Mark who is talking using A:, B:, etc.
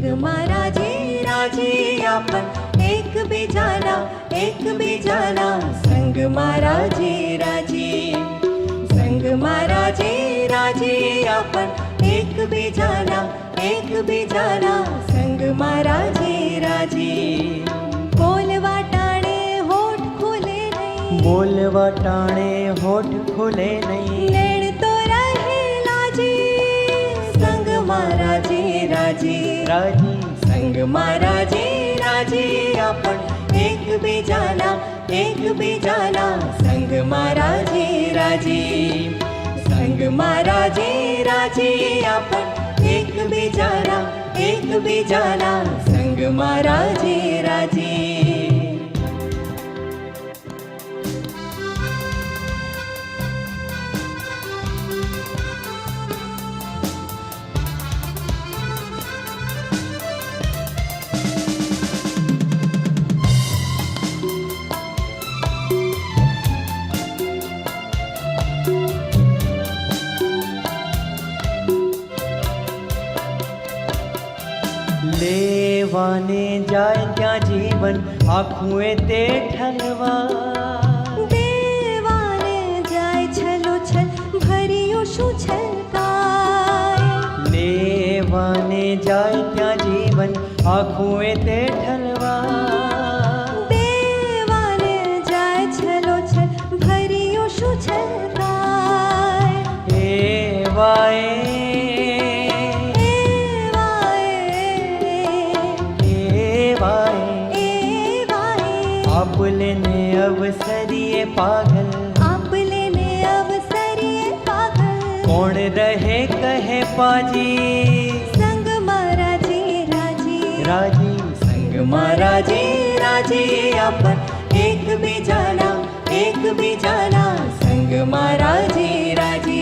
A: संग महाराजे राजे आपण एकबीजाना संग महाराजे राजे संग महाराजे राजे आपण एकबीजाना संग महाराजे राजे बोलवा टाणे होठ खुले नहीं
B: बोलवा टाणे होठ खुले नहीं
A: लेण तो रहे लाजे संग महाराजे राजे
B: राजी
A: संग महाराजे राजे आपण एकबीजाना संग महाराजे राजे संग महाराजे राजे आपण एकबीजाना संग महाराजे राजे
B: લેવાને જાય ત્યાં જીવન આખું એ તે ઠલવા
A: દેવાને જાય છલો છલ ભર્યું શું છલકાય
B: લેવાને જાય ત્યાં જીવન આખું એ તે ઠલવા
A: દેવાને જાય છલો છલ ભર્યું શું છલકાય
B: એવાય આપલેને અવસરીએ પાગલ
A: આપલેને અવસરીએ પાગલ
B: કોણ રહે કહે પાજી
A: સંગ महाराजे राजे
B: રાજી
A: संग महाराजे राजे आपण एकबीजाना संग महाराजे राजे